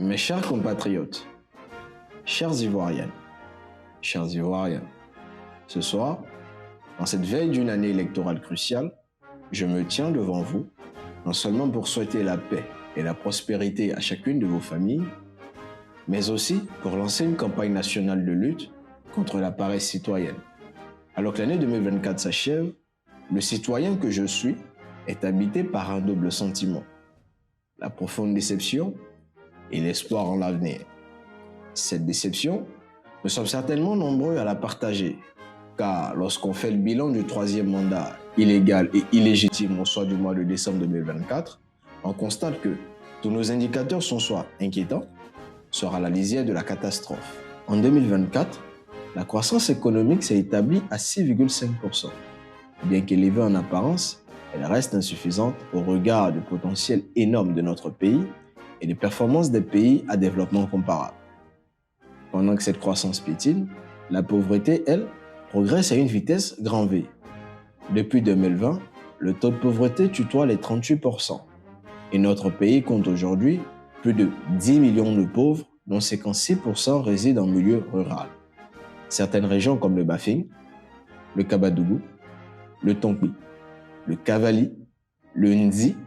Mes chers compatriotes, chères Ivoiriennes, chers Ivoiriens, ce soir, en cette veille d'une année électorale cruciale, je me tiens devant vous, non seulement pour souhaiter la paix et la prospérité à chacune de vos familles, mais aussi pour lancer une campagne nationale de lutte contre la paresse citoyenne. Alors que l'année 2024 s'achève, le citoyen que je suis est habité par un double sentiment, la profonde déception et l'espoir en l'avenir. Cette déception, nous sommes certainement nombreux à la partager, car lorsqu'on fait le bilan du troisième mandat illégal et illégitime au soir du mois de décembre 2024, on constate que tous nos indicateurs sont soit inquiétants, soit à la lisière de la catastrophe. En 2024, la croissance économique s'est établie à 6,5%. Bien qu'élevée en apparence, elle reste insuffisante au regard du potentiel énorme de notre pays et des performances des pays à développement comparable. Pendant que cette croissance piétine, la pauvreté, elle, progresse à une vitesse grand V. Depuis 2020, le taux de pauvreté tutoie les 38%. Et notre pays compte aujourd'hui plus de 10 millions de pauvres, dont 56% résident en milieu rural. Certaines régions comme le Bafing, le Kabadougou, le Tonkpi, le Kavali, le Ndzi,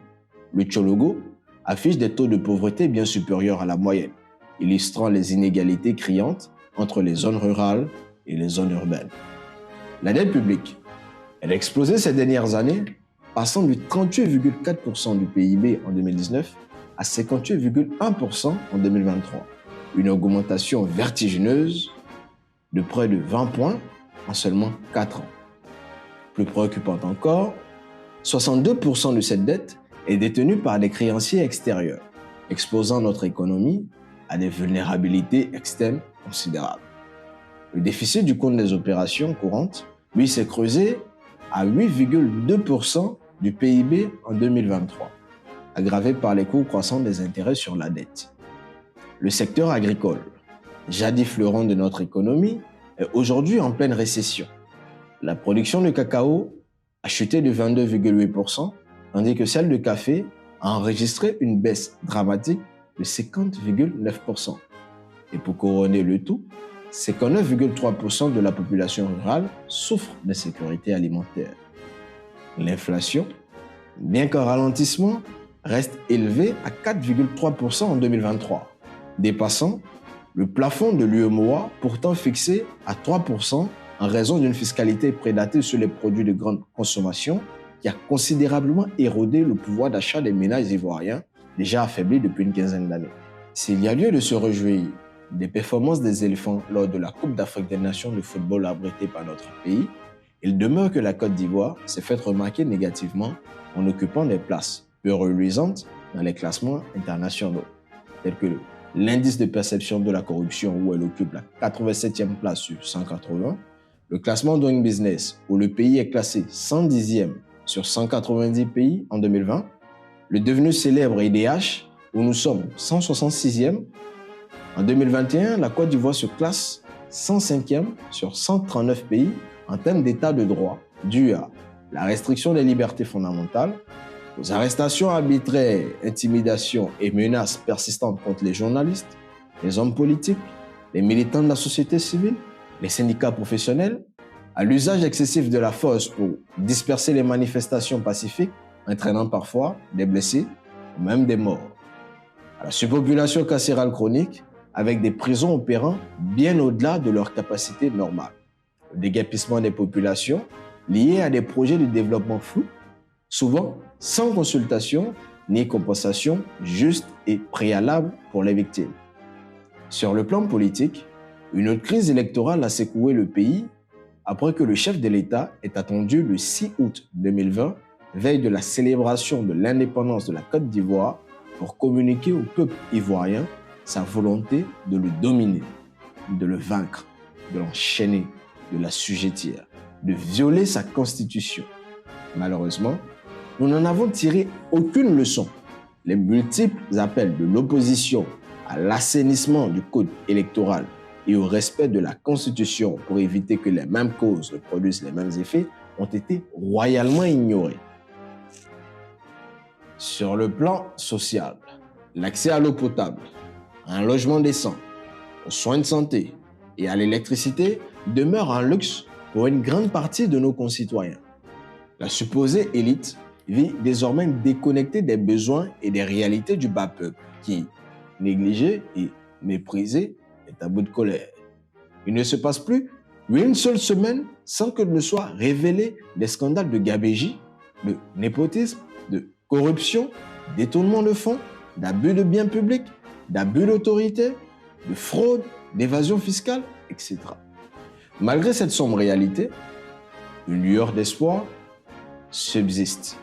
le Tchologo affichent des taux de pauvreté bien supérieurs à la moyenne, illustrant les inégalités criantes entre les zones rurales et les zones urbaines. La dette publique, elle a explosé ces dernières années, passant de 38,4% du PIB en 2019 à 58,1% en 2023. Une augmentation vertigineuse de près de 20 points en seulement 4 ans. Plus préoccupante encore, 62% de cette dette est détenue par des créanciers extérieurs, exposant notre économie à des vulnérabilités externes considérables. Le déficit du compte des opérations courantes, lui, s'est creusé à 8,2% du PIB en 2023, aggravé par les coûts croissants des intérêts sur la dette. Le secteur agricole, jadis fleuron de notre économie, est aujourd'hui en pleine récession. La production de cacao a chuté de 22,8%, tandis que celle de café a enregistré une baisse dramatique de 50,9%. Et pour couronner le tout, 59,3% de la population rurale souffre d'insécurité alimentaire. L'inflation, bien qu'en ralentissement, reste élevée à 4,3% en 2023, dépassant le plafond de l'UEMOA pourtant fixé à 3% en raison d'une fiscalité prédatée sur les produits de grande consommation qui a considérablement érodé le pouvoir d'achat des ménages ivoiriens déjà affaiblis depuis une quinzaine d'années. S'il y a lieu de se réjouir des performances des éléphants lors de la Coupe d'Afrique des Nations de football abritée par notre pays, il demeure que la Côte d'Ivoire s'est fait remarquer négativement en occupant des places peu reluisantes dans les classements internationaux, tels que l'indice de perception de la corruption où elle occupe la 87e place sur 180, le classement Doing Business où le pays est classé 110e sur 190 pays en 2020, le devenu célèbre IDH où nous sommes 166e. En 2021, la Côte d'Ivoire se classe 105e sur 139 pays en termes d'état de droit dû à la restriction des libertés fondamentales, aux arrestations arbitraires, intimidations et menaces persistantes contre les journalistes, les hommes politiques, les militants de la société civile, les syndicats professionnels, à l'usage excessif de la force pour disperser les manifestations pacifiques, entraînant parfois des blessés ou même des morts, à la surpopulation carcérale chronique, avec des prisons opérant bien au-delà de leur capacité normale, au déguerpissement des populations liées à des projets de développement flous, souvent sans consultation ni compensation juste et préalable pour les victimes. Sur le plan politique, une autre crise électorale a secoué le pays après que le chef de l'État ait attendu le 6 août 2020, veille de la célébration de l'indépendance de la Côte d'Ivoire, pour communiquer au peuple ivoirien sa volonté de le dominer, de le vaincre, de l'enchaîner, de l'assujettir, de violer sa constitution. Malheureusement, nous n'en avons tiré aucune leçon. Les multiples appels de l'opposition à l'assainissement du code électoral et au respect de la Constitution pour éviter que les mêmes causes ne produisent les mêmes effets ont été royalement ignorés. Sur le plan social, l'accès à l'eau potable, à un logement décent, aux soins de santé et à l'électricité demeure un luxe pour une grande partie de nos concitoyens. La supposée élite vit désormais déconnectée des besoins et des réalités du bas peuple qui, négligé et méprisé, est à bout de colère. Il ne se passe plus une seule semaine sans que ne soient révélés des scandales de gabegie, de népotisme, de corruption, détournement de fonds, d'abus de biens publics, d'abus d'autorité, de fraude, d'évasion fiscale, etc. Malgré cette sombre réalité, une lueur d'espoir subsiste.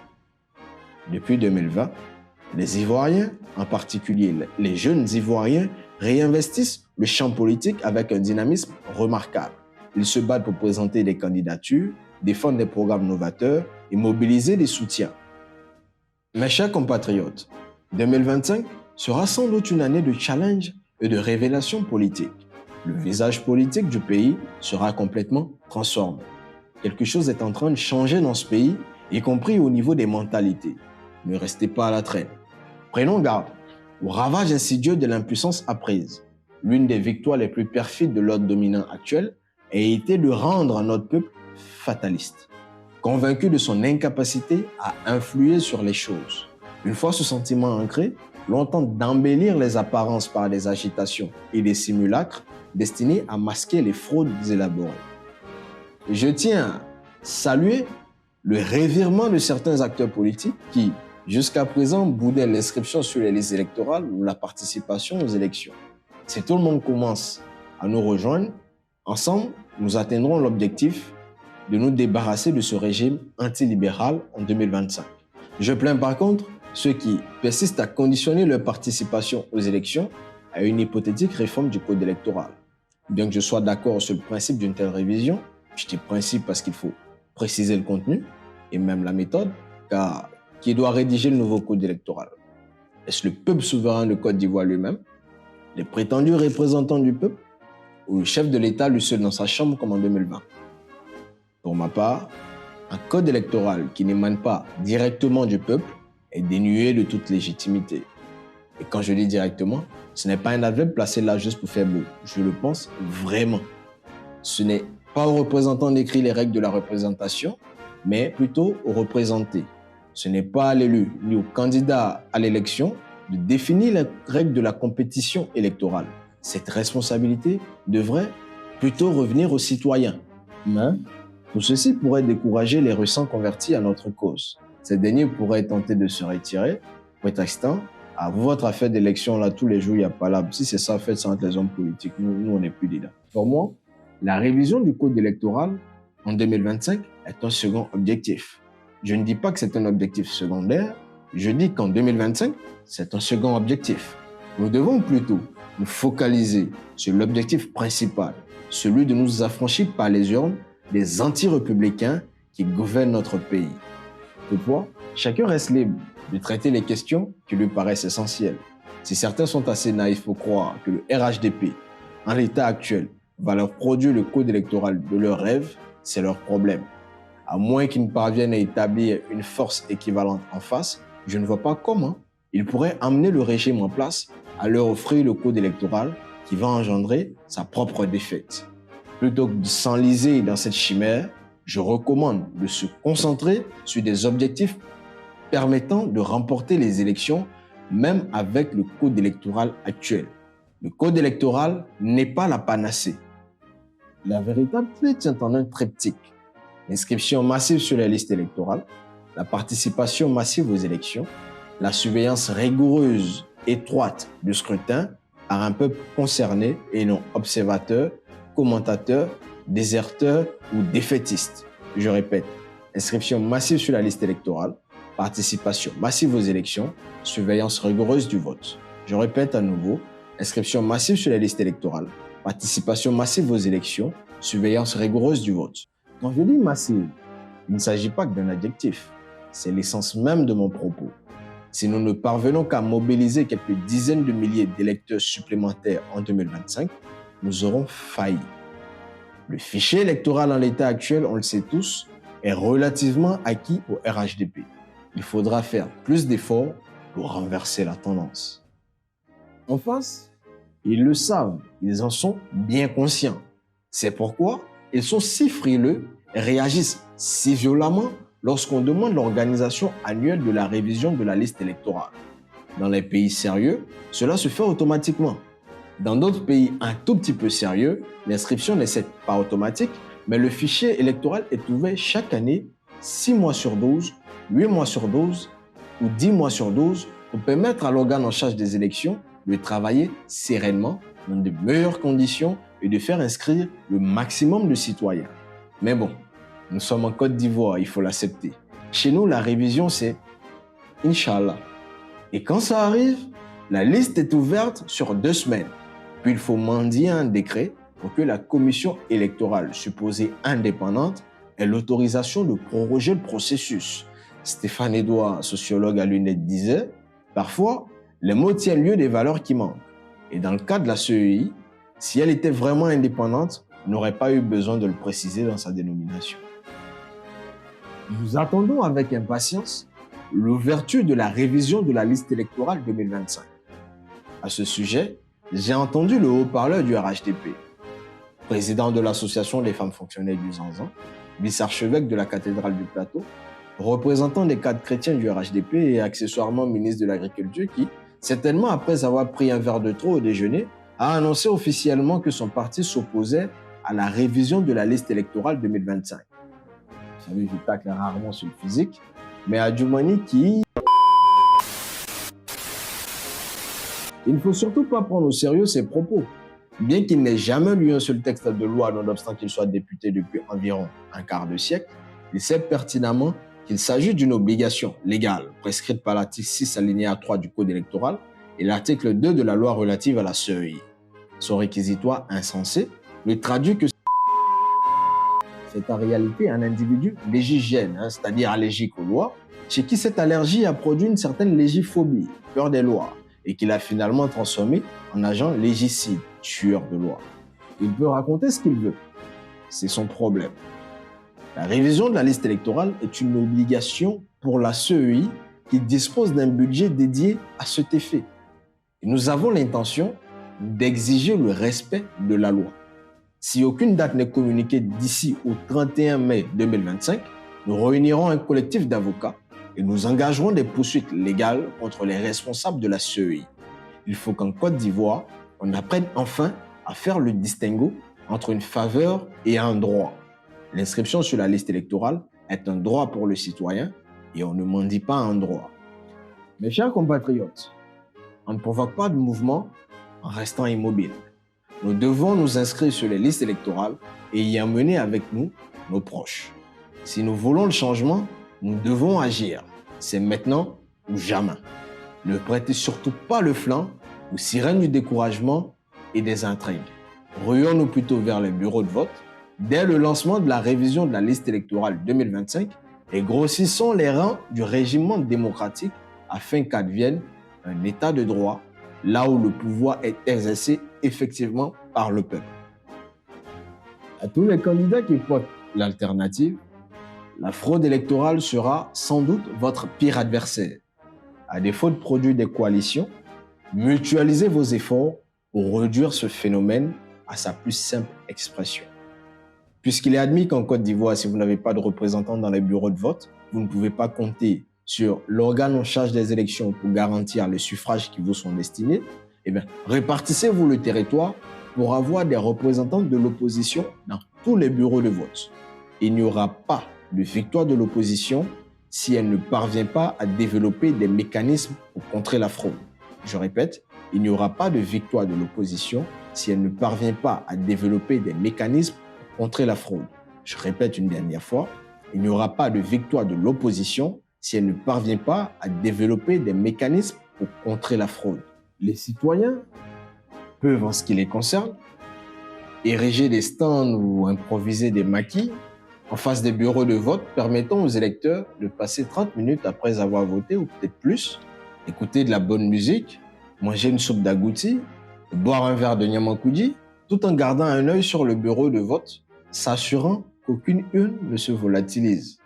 Depuis 2020, les Ivoiriens, en particulier les jeunes Ivoiriens, réinvestissent le champ politique avec un dynamisme remarquable. Ils se battent pour présenter des candidatures, défendre des programmes novateurs et mobiliser des soutiens. Mes chers compatriotes, 2025 sera sans doute une année de challenge et de révélation politique. Le visage politique du pays sera complètement transformé. Quelque chose est en train de changer dans ce pays, y compris au niveau des mentalités. Ne restez pas à la traîne. Prenons garde au ravage insidieux de l'impuissance apprise. L'une des victoires les plus perfides de l'ordre dominant actuel a été de rendre notre peuple fataliste, convaincu de son incapacité à influer sur les choses. Une fois ce sentiment ancré, l'on tente d'embellir les apparences par des agitations et des simulacres destinés à masquer les fraudes élaborées. Je tiens à saluer le revirement de certains acteurs politiques qui, jusqu'à présent, boudaient l'inscription sur les listes électorales ou la participation aux élections. Si tout le monde commence à nous rejoindre, ensemble, nous atteindrons l'objectif de nous débarrasser de ce régime antilibéral en 2025. Je plains par contre ceux qui persistent à conditionner leur participation aux élections à une hypothétique réforme du code électoral. Bien que je sois d'accord sur le principe d'une telle révision, je dis principe parce qu'il faut préciser le contenu et même la méthode, car qui doit rédiger le nouveau code électoral? Est-ce le peuple souverain de Côte d'Ivoire lui-même, les prétendus représentants du peuple ou le chef de l'État lui seul dans sa chambre comme en 2020? Pour ma part, un code électoral qui n'émane pas directement du peuple est dénué de toute légitimité. Et quand je dis directement, ce n'est pas un adverbe placé là juste pour faire beau. Je le pense vraiment. Ce n'est pas aux représentants d'écrire les règles de la représentation, mais plutôt aux représentés. Ce n'est pas à l'élu ni au candidat à l'élection de définir les règles de la compétition électorale. Cette responsabilité devrait plutôt revenir aux citoyens. Mais tout ceci pourrait décourager les récents convertis à notre cause. Ces derniers pourraient tenter de se retirer, prétextant à votre affaire d'élection là tous les jours, il n'y a pas là. Si c'est ça, faites ça entre les hommes politiques. Nous on n'est plus dedans. Pour moi, la révision du code électoral en 2025 est un second objectif. Je ne dis pas que c'est un objectif secondaire, je dis qu'en 2025, c'est un second objectif. Nous devons plutôt nous focaliser sur l'objectif principal, celui de nous affranchir par les urnes des anti-républicains qui gouvernent notre pays. Toutefois, chacun reste libre de traiter les questions qui lui paraissent essentielles. Si certains sont assez naïfs pour croire que le RHDP, en l'état actuel, va leur produire le code électoral de leurs rêves, c'est leur problème. À moins qu'ils ne parviennent à établir une force équivalente en face, je ne vois pas comment ils pourraient amener le régime en place à leur offrir le code électoral qui va engendrer sa propre défaite. Plutôt que de s'enliser dans cette chimère, je recommande de se concentrer sur des objectifs permettant de remporter les élections, même avec le code électoral actuel. Le code électoral n'est pas la panacée. La véritable clé tient en un triptyque. L'inscription massive sur les listes électorales, la participation massive aux élections, la surveillance rigoureuse, étroite du scrutin par un peuple concerné et non observateur, commentateur, déserteur ou défaitiste. Je répète, inscription massive sur la liste électorale, participation massive aux élections, surveillance rigoureuse du vote. Je répète à nouveau, inscription massive sur la liste électorale, participation massive aux élections, surveillance rigoureuse du vote. Quand je dis massive, il ne s'agit pas que d'un adjectif. C'est l'essence même de mon propos. Si nous ne parvenons qu'à mobiliser quelques dizaines de milliers d'électeurs supplémentaires en 2025, nous aurons failli. Le fichier électoral en l'état actuel, on le sait tous, est relativement acquis au RHDP. Il faudra faire plus d'efforts pour renverser la tendance. En face, Ils le savent, ils en sont bien conscients. C'est pourquoi ils sont si frileux et réagissent si violemment lorsqu'on demande l'organisation annuelle de la révision de la liste électorale. Dans les pays sérieux, cela se fait automatiquement. Dans d'autres pays un tout petit peu sérieux, l'inscription n'est certes pas automatique, mais le fichier électoral est ouvert chaque année, 6 mois sur 12, 8 mois sur 12 ou 10 mois sur 12 pour permettre à l'organe en charge des élections de travailler sereinement, dans de meilleures conditions et de faire inscrire le maximum de citoyens. Mais bon, nous sommes en Côte d'Ivoire, il faut l'accepter. Chez nous, la révision, c'est Inch'Allah. Et quand ça arrive, la liste est ouverte sur 2 semaines. Puis il faut mendier un décret pour que la commission électorale, supposée indépendante, ait l'autorisation de proroger le processus. Stéphane Edouard, sociologue à lunettes, disait « Parfois, les mots tiennent lieu des valeurs qui manquent. Et dans le cas de la CEI, si elle était vraiment indépendante, on n'aurait pas eu besoin de le préciser dans sa dénomination. » Nous attendons avec impatience l'ouverture de la révision de la liste électorale 2025. À ce sujet, j'ai entendu le haut-parleur du RHDP, président de l'association des femmes fonctionnaires du Zanzan, vice-archevêque de la cathédrale du Plateau, représentant des cadres chrétiens du RHDP et accessoirement ministre de l'Agriculture qui, certainement après avoir pris un verre de trop au déjeuner, a annoncé officiellement que son parti s'opposait à la révision de la liste électorale 2025. Vous savez, je tacle rarement sur le physique, mais à Djoumani qui... Il ne faut surtout pas prendre au sérieux ses propos. Bien qu'il n'ait jamais lu un seul texte de loi, nonobstant qu'il soit député depuis environ un quart de siècle, il sait pertinemment qu'il s'agit d'une obligation légale prescrite par l'article 6 alinéa 3 du Code électoral et l'article 2 de la loi relative à la CEI. Son réquisitoire insensé le traduit que c'est en réalité un individu légigène, c'est-à-dire allergique aux lois, chez qui cette allergie a produit une certaine légiphobie, peur des lois, et qu'il a finalement transformé en agent légicide, tueur de loi. Il peut raconter ce qu'il veut. C'est son problème. La révision de la liste électorale est une obligation pour la CEI qui dispose d'un budget dédié à cet effet. Et nous avons l'intention d'exiger le respect de la loi. Si aucune date n'est communiquée d'ici au 31 mai 2025, nous réunirons un collectif d'avocats et nous engagerons des poursuites légales contre les responsables de la CEI. Il faut qu'en Côte d'Ivoire, on apprenne enfin à faire le distinguo entre une faveur et un droit. L'inscription sur la liste électorale est un droit pour le citoyen et on ne mendie pas un droit. Mes chers compatriotes, on ne provoque pas de mouvement en restant immobile. Nous devons nous inscrire sur les listes électorales et y emmener avec nous nos proches. Si nous voulons le changement, nous devons agir. C'est maintenant ou jamais. Ne prêtez surtout pas le flanc aux sirènes du découragement et des intrigues. Ruons-nous plutôt vers les bureaux de vote dès le lancement de la révision de la liste électorale 2025 et grossissons les rangs du régiment démocratique afin qu'advienne un état de droit là où le pouvoir est exercé effectivement par le peuple. À tous les candidats qui portent l'alternative, la fraude électorale sera sans doute votre pire adversaire. À défaut de produire des coalitions, mutualisez vos efforts pour réduire ce phénomène à sa plus simple expression. Puisqu'il est admis qu'en Côte d'Ivoire, si vous n'avez pas de représentants dans les bureaux de vote, vous ne pouvez pas compter sur l'organe en charge des élections pour garantir les suffrages qui vous sont destinés, eh bien, répartissez-vous le territoire pour avoir des représentants de l'opposition dans tous les bureaux de vote. Il n'y aura pas de victoire de l'opposition si elle ne parvient pas à développer des mécanismes pour contrer la fraude. Je répète, il n'y aura pas de victoire de l'opposition si elle ne parvient pas à développer des mécanismes pour contrer la fraude. Je répète une dernière fois, il n'y aura pas de victoire de l'opposition si elle ne parvient pas à développer des mécanismes pour contrer la fraude. Les citoyens peuvent, en ce qui les concerne, ériger des stands ou improviser des maquis en face des bureaux de vote permettant aux électeurs de passer 30 minutes après avoir voté ou peut-être plus, écouter de la bonne musique, manger une soupe d'agouti, boire un verre de nyamakoudi, tout en gardant un œil sur le bureau de vote, s'assurant qu'aucune urne ne se volatilise.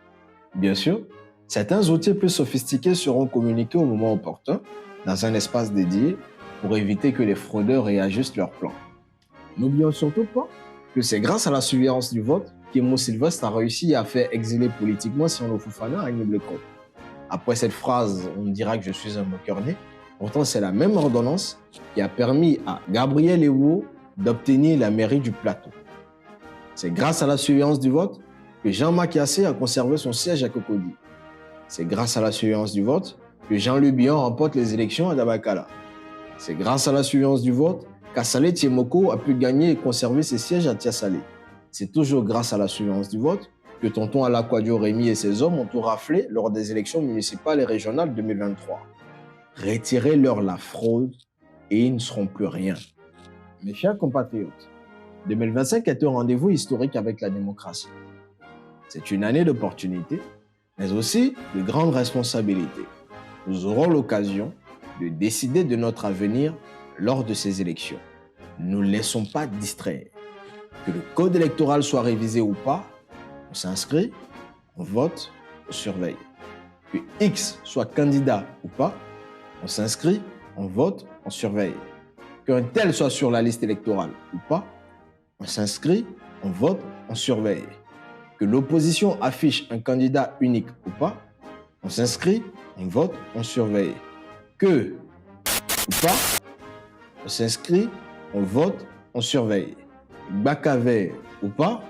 Bien sûr, certains outils plus sophistiqués seront communiqués au moment opportun, dans un espace dédié, pour éviter que les fraudeurs réajustent leur plan. N'oublions surtout pas que c'est grâce à la surveillance du vote qu'Emo Sylvestre a réussi à faire exiler politiquement Sion Fofana à Nibleko. Après cette phrase, on dira que je suis un moqueur-né. Pourtant, c'est la même ordonnance qui a permis à Gabriel Ewo d'obtenir la mairie du Plateau. C'est grâce à la surveillance du vote que Jean-Marc Yassé a conservé son siège à Cocody. C'est grâce à la surveillance du vote que Jean-Luc Bion remporte les élections à Dabakala. C'est grâce à la surveillance du vote qu'Assalé Tiemoko a pu gagner et conserver ses sièges à Tiasalé. C'est toujours grâce à la surveillance du vote que tonton Alakwadio Rémy et ses hommes ont tout raflé lors des élections municipales et régionales 2023. Retirez-leur la fraude et ils ne seront plus rien. Mes chers compatriotes, 2025 est un rendez-vous historique avec la démocratie. C'est une année d'opportunités, mais aussi de grandes responsabilités. Nous aurons l'occasion de décider de notre avenir lors de ces élections. Ne nous laissons pas distraire. Que le code électoral soit révisé ou pas, on s'inscrit, on vote, on surveille. Que X soit candidat ou pas, on s'inscrit, on vote, on surveille. Qu'un tel soit sur la liste électorale ou pas, on s'inscrit, on vote, on surveille. Que l'opposition affiche un candidat unique ou pas, on s'inscrit, on vote, on surveille. Que ou pas, on s'inscrit, on vote, on surveille. Bakavé ou pas,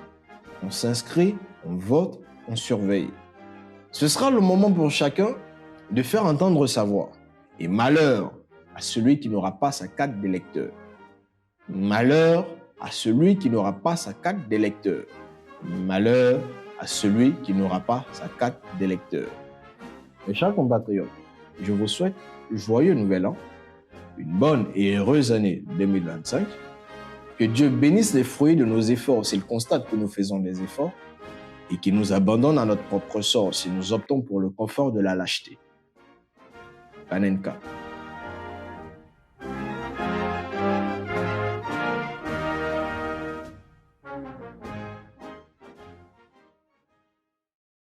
on s'inscrit, on vote, on surveille. Ce sera le moment pour chacun de faire entendre sa voix. Et malheur à celui qui n'aura pas sa carte d'électeur. Malheur à celui qui n'aura pas sa carte d'électeur. Malheur à celui qui n'aura pas sa carte d'électeur. Mes chers compatriotes, je vous souhaite un joyeux nouvel an, une bonne et heureuse année 2025. Que Dieu bénisse les fruits de nos efforts s'il constate que nous faisons des efforts et qu'il nous abandonne à notre propre sort si nous optons pour le confort de la lâcheté. Panenka.